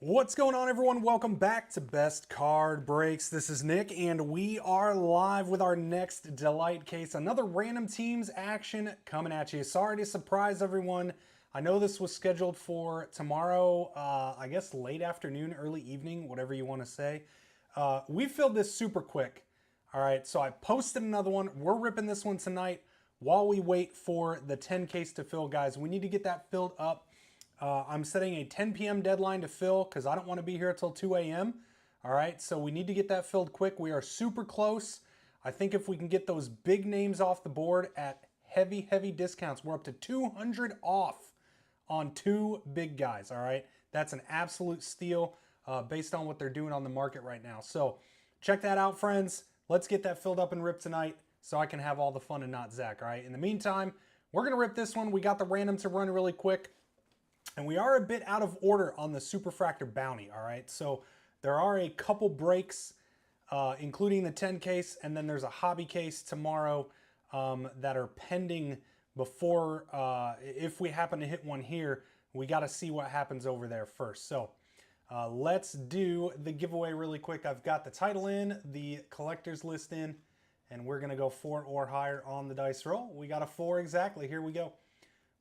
What's going on, everyone? Welcome back to Best Card Breaks. This is Nick, and we are live with our next Delight case. Another random teams action coming at you. Sorry to surprise everyone. I know this was scheduled for tomorrow, I guess late afternoon, early evening, whatever you want to say. We filled this super quick. All right, so I posted another one. We're ripping this one tonight while we wait for the 10 case to fill, guys. We need to get that filled up. I'm setting a 10 p.m. deadline to fill because I don't want to be here until 2 a.m. All right, so we need to get that filled quick. We are super close. I think if we can get those big names off the board at heavy, heavy discounts, we're up to 200 off on two big guys, all right? That's an absolute steal based on what they're doing on the market right now. So check that out, friends. Let's get that filled up and ripped tonight so I can have all the fun and not Zach, all right? In the meantime, we're going to rip this one. We got the random to run really quick. And we are a bit out of order on the Superfractor bounty, all right? So there are a couple breaks, including the 10 case, and then there's a hobby case tomorrow that are pending before, if we happen to hit one here, we got to see what happens over there first. So let's do the giveaway really quick. I've got the title in, the collector's list in, and we're going to go 4 or higher on the dice roll. We got a 4 exactly. Here we go.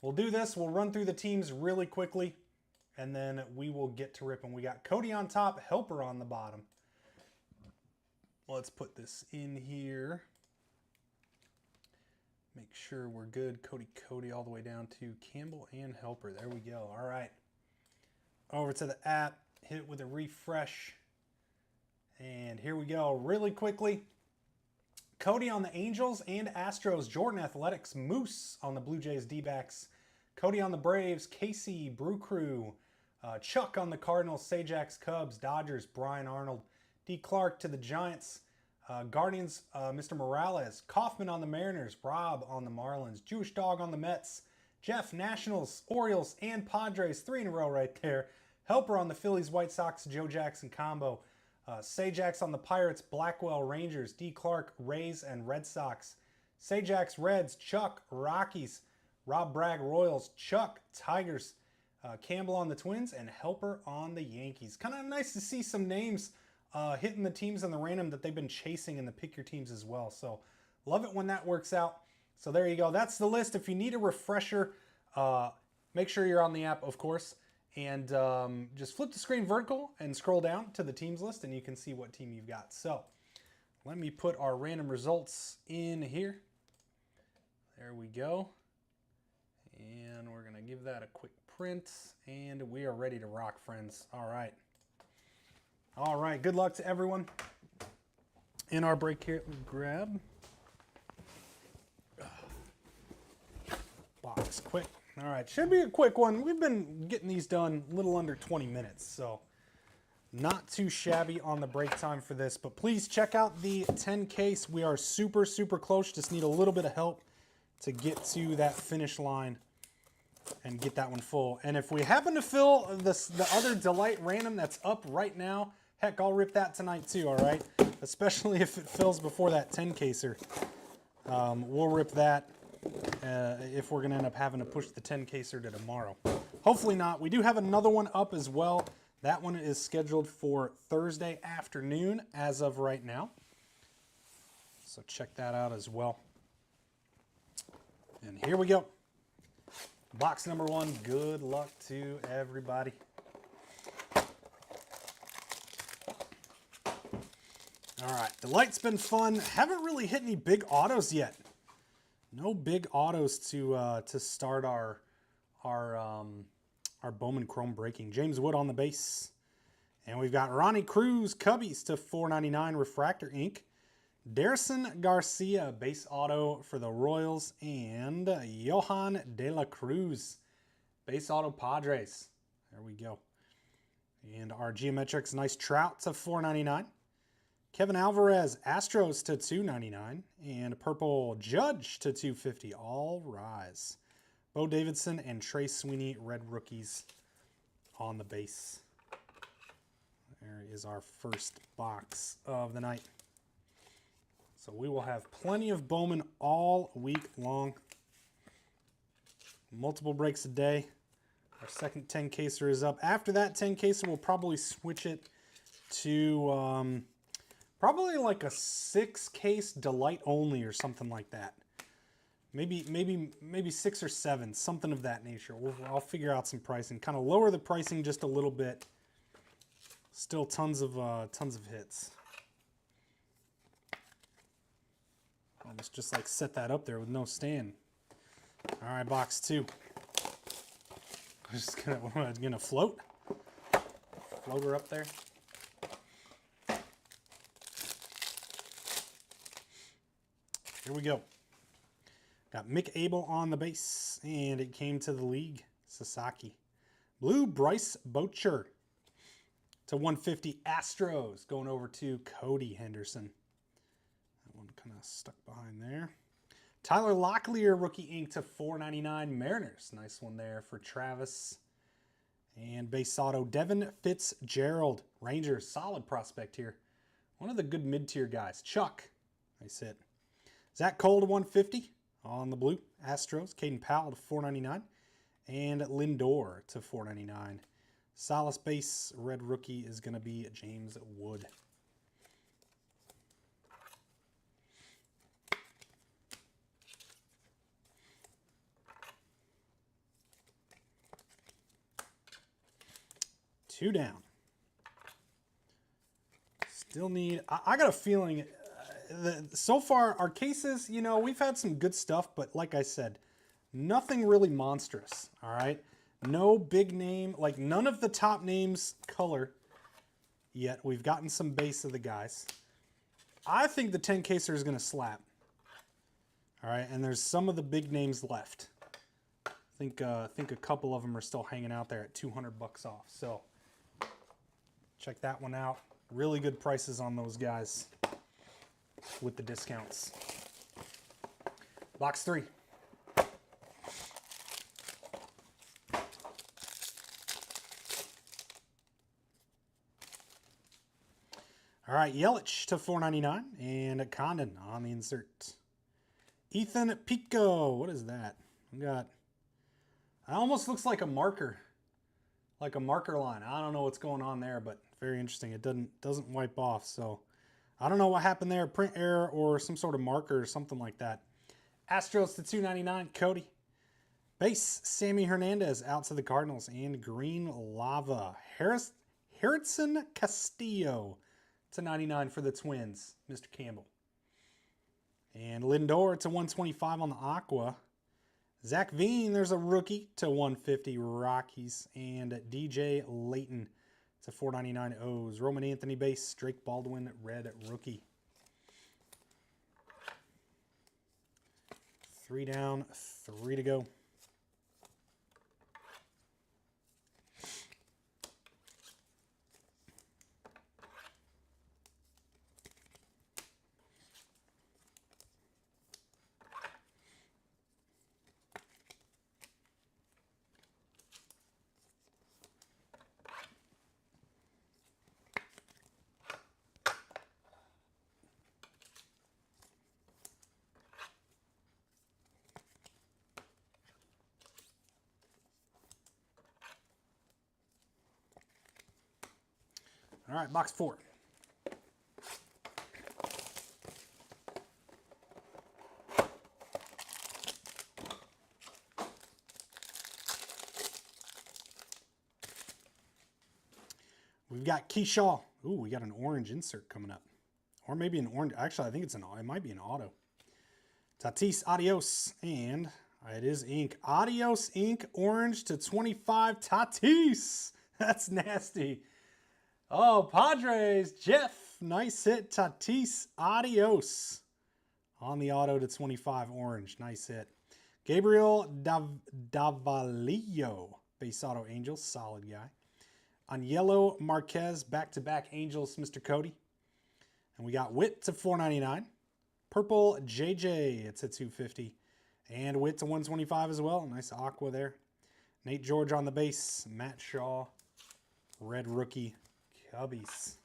We'll do this. We'll run through the teams really quickly, and then we will get to ripping. We got Cody on top, Helper on the bottom. Let's put this in here. Make sure we're good. Cody all the way down to Campbell and Helper. There we go. All right. Over to the app. Hit it with a refresh. And here we go. Really quickly. Cody on the Angels and Astros, Jordan Athletics, Moose on the Blue Jays D-backs, Cody on the Braves, Casey, Brew Crew, Chuck on the Cardinals, Sajax, Cubs, Dodgers, Brian Arnold, D. Clark to the Giants, Guardians, Mr. Morales, Kaufman on the Mariners, Rob on the Marlins, Jewish Dog on the Mets, Jeff, Nationals, Orioles, and Padres, 3 in a row right there, Helper on the Phillies, White Sox, Joe Jackson combo, Sajax on the Pirates, Blackwell, Rangers, D. Clark, Rays, and Red Sox. Sajax, Reds, Chuck, Rockies, Rob Bragg, Royals, Chuck, Tigers, Campbell on the Twins, and Helper on the Yankees. Kind of nice to see some names hitting the teams on the random that they've been chasing in the Pick Your Teams as well. So love it when that works out. So there you go. That's the list. If you need a refresher, make sure you're on the app, of course. And just flip the screen vertical and scroll down to the teams list and you can see what team you've got. So let me put our random results in here. There we go. And we're going to give that a quick print and we are ready to rock, friends. All right. All right. Good luck to everyone. In our break here, we grab box quick. All right, should be a quick one. We've been getting these done a little under 20 minutes, so not too shabby on the break time for this. But please check out the 10 case. We are super, super close. Just need a little bit of help to get to that finish line and get that one full. And if we happen to fill the other Delight random that's up right now, heck, I'll rip that tonight too, all right? Especially if it fills before that 10 caser. We'll rip that. If we're going to end up having to push the 10 caser to tomorrow. Hopefully not. We do have another one up as well. That one is scheduled for Thursday afternoon as of right now. So check that out as well. And here we go. Box number 1. Good luck to everybody. All right. The light's been fun. Haven't really hit any big autos yet. No big autos to start our Bowman Chrome breaking. James Wood on the base. And we've got Ronnie Cruz, Cubbies to 499 Refractor Ink. Darison Garcia, base auto for the Royals. And Johan De La Cruz, base auto Padres. There we go. And our Geometrics, nice Trout to 499. Kevin Alvarez, Astros to 299, and Purple Judge to 250. All rise. Bo Davidson and Trey Sweeney, red rookies on the base. There is our first box of the night. So we will have plenty of Bowman all week long. Multiple breaks a day. Our second 10 caser is up. After that 10 caser, we'll probably switch it to probably like a 6 case delight only or something like that. Maybe 6 or 7, something of that nature. I'll figure out some pricing. Kind of lower the pricing just a little bit. Still tons of hits. Almost just like set that up there with no stand. All right, box 2. I'm just gonna float her up there. Here we go. Got Mick Abel on the base, and it came to the league. Sasaki. Blue, Bryce Boucher. To 150, Astros. Going over to Cody Henderson. That one kind of stuck behind there. Tyler Locklear, rookie ink to 499, Mariners. Nice one there for Travis. And base auto, Devin Fitzgerald. Rangers, solid prospect here. One of the good mid-tier guys. Chuck. Nice hit. Zach Cole to 150 on the blue. Astros. Caden Powell to 499. And Lindor to 499. Solace base red rookie is going to be James Wood. Two down. Still need, I got a feeling, so far our cases, you know, we've had some good stuff, but like I said, nothing really monstrous, all right? No big name, like none of the top names color yet. We've gotten some base of the guys. I think the 10 caser is going to slap. All right, and there's some of the big names left. I think a couple of them are still hanging out there at 200 bucks off. So check that one out. Really good prices on those guys with the discounts. Box 3. All right, Yelich to 499 and Condon on the insert. Ethan Pico, what is that? We got, it almost looks like a marker line. I don't know what's going on there, but very interesting. It doesn't wipe off, so I don't know what happened there, print error or some sort of marker or something like that. Astros to 299, Cody. Base, Sammy Hernandez out to the Cardinals and Green Lava. Harrison Castillo to 99 for the Twins, Mr. Campbell. And Lindor to 125 on the Aqua. Zach Veen, there's a rookie to 150 Rockies. And DJ Layton to 499 O's. Roman Anthony base, Drake Baldwin red rookie. 3 down, 3 to go. All right, box 4. We've got Keyshaw. Ooh, we got an orange insert coming up. Or maybe an orange. Actually, I think it might be an auto. Tatis, adios. And it is ink. Adios ink, orange to 25. Tatis. That's nasty. Oh, Padres, Jeff. Nice hit. Tatis, adios. On the auto to 25, orange. Nice hit. Gabriel Davalillo, base auto Angels. Solid guy. On yellow, Marquez, back-to-back Angels, Mr. Cody. And we got Witt to 499. Purple, JJ, it's at 250. And Witt to 125 as well. Nice aqua there. Nate George on the base. Matt Shaw, red rookie. Cubbies.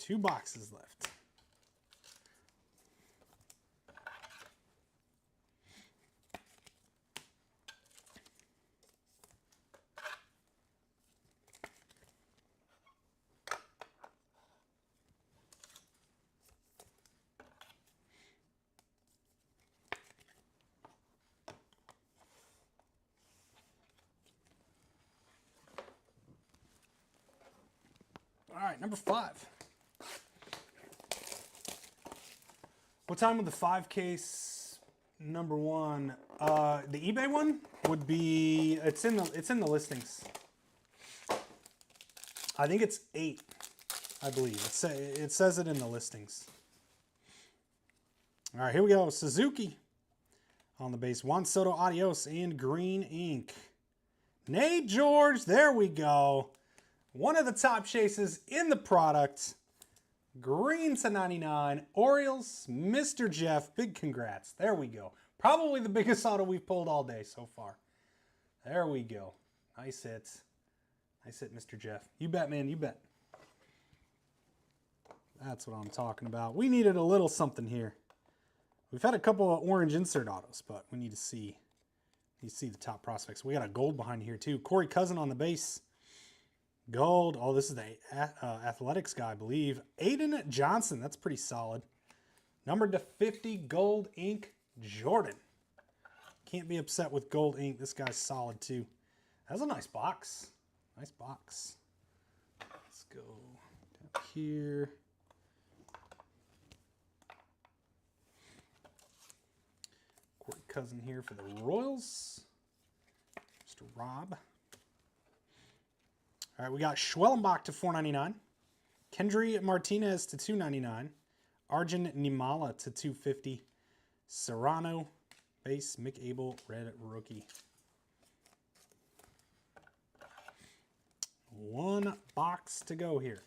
2 boxes left. All right, number 5. What time would the 5 case number 1? The eBay one would be, it's in the listings. I think it's 8, I believe. It says it in the listings. All right, here we go. Suzuki on the base. Juan Soto, adios, and green ink. Nate George, there we go. One of the top chases in the product. Green to 99. Orioles, Mr. Jeff. Big congrats. There we go. Probably the biggest auto we've pulled all day so far. There we go. Nice hit. Nice hit, Mr. Jeff. You bet, man. You bet. That's what I'm talking about. We needed a little something here. We've had a couple of orange insert autos, but we need to see the top prospects. We got a gold behind here, too. Corey Cousin on the base. Gold. Oh, this is the athletics guy, I believe. Aiden Johnson. That's pretty solid. Numbered to 50, gold ink, Jordan. Can't be upset with gold ink. This guy's solid, too. That's a nice box. Nice box. Let's go down here. Corey Cousin here for the Royals. Mr. Rob. All right, we got Schwellenbach to 499. Kendry Martinez to 299. Arjun Nimala to 250. Serrano, base, Mick Abel, red rookie. 1 box to go here.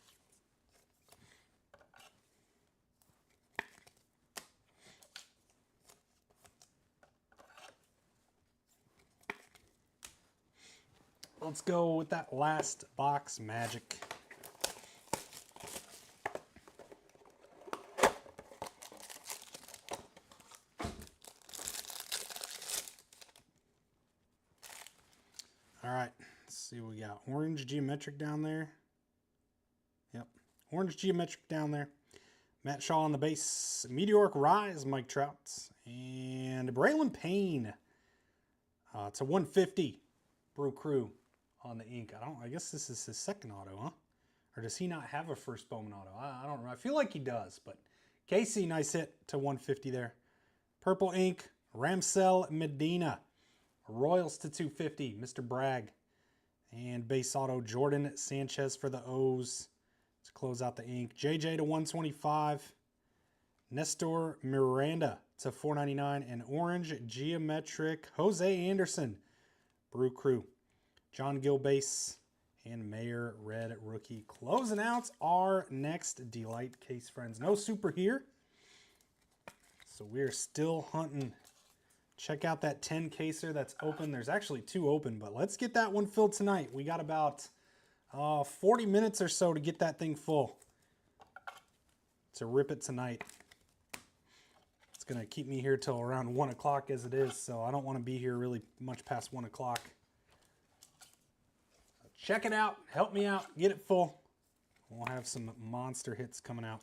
Let's go with that last box magic. All right, let's see what we got. Orange geometric down there. Yep, orange geometric down there. Matt Shaw on the base. Meteoric Rise, Mike Trout. And Braylon Payne to 150. Brew Crew on the ink. I guess this is his second auto, huh? Or does he not have a first Bowman auto? I don't know. I feel like he does, but Casey, nice hit to 150 there. Purple ink, Ramsell Medina. Royals to 250, Mr. Bragg. And base auto, Jordan Sanchez for the O's to close out the ink. JJ to 125. Nestor Miranda to 499. And orange geometric, Jose Anderson. Brew Crew. John Gill base and Mayer red rookie. Closing out our next Delight case, friends. No super here. So we're still hunting. Check out that 10 caser that's open. There's actually 2 open, but let's get that one filled tonight. We got about 40 minutes or so to get that thing full. To rip it tonight. It's going to keep me here till around 1 o'clock as it is, so I don't want to be here really much past 1 o'clock. Check it out. Help me out. Get it full. We'll have some monster hits coming out.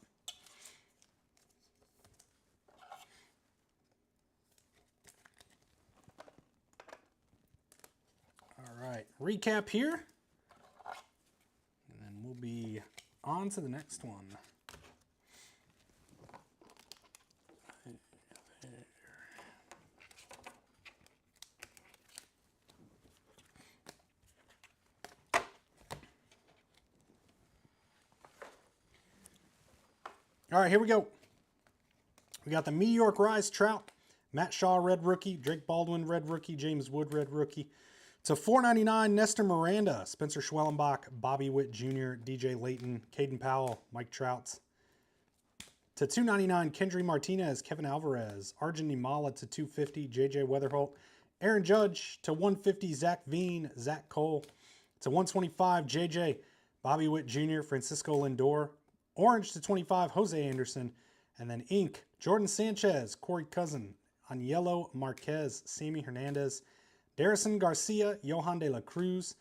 All right. Recap here. And then we'll be on to the next one. All right, here we go. We got the Meteoric Rise Trout, Matt Shaw red rookie, Drake Baldwin red rookie, James Wood red rookie. To $4.99, Nestor Miranda, Spencer Schwellenbach, Bobby Witt Jr., DJ Layton, Caden Powell, Mike Trout. To $2.99, Kendry Martinez, Kevin Alvarez, Arjun Nimala to $2.50, JJ Weatherholt, Aaron Judge to $1.50, Zach Veen, Zach Cole. To $1.25, JJ, Bobby Witt Jr., Francisco Lindor, Orange to 25, Jose Anderson. And then ink, Jordan Sanchez, Corey Cousin. On yellow, Marquez, Sammy Hernandez. Darrison Garcia, Johan De La Cruz.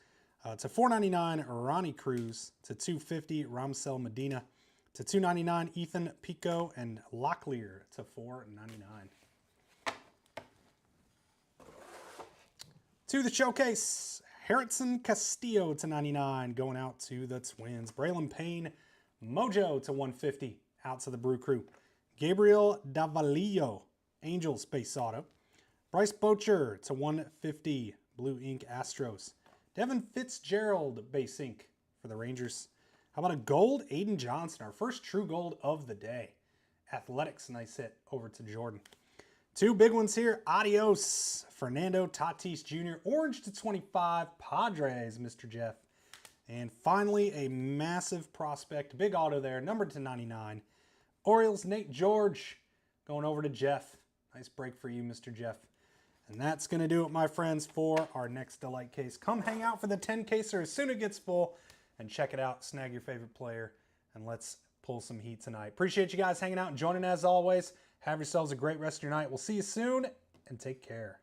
To 499, Ronnie Cruz. To 250, Ramsel Medina. To 299, Ethan Pico and Locklear to 499. To the showcase, Harrison Castillo to 99, going out to the Twins. Braylon Payne, Mojo to 150, out to the Brew Crew. Gabriel Davalillo, Angels base auto. Bryce Boucher to 150, Blue Ink Astros. Devin Fitzgerald base ink for the Rangers. How about a gold? Aiden Johnson, our first true gold of the day. Athletics, nice hit over to Jordan. Two big ones here. Adios, Fernando Tatis Jr. Orange to 25, Padres, Mr. Jeff. And finally, a massive prospect, big auto there, numbered to 99. Orioles, Nate George, going over to Jeff. Nice break for you, Mr. Jeff. And that's going to do it, my friends, for our next Delight case. Come hang out for the 10-caser as soon as it gets full and check it out. Snag your favorite player, and let's pull some heat tonight. Appreciate you guys hanging out and joining as always. Have yourselves a great rest of your night. We'll see you soon, and take care.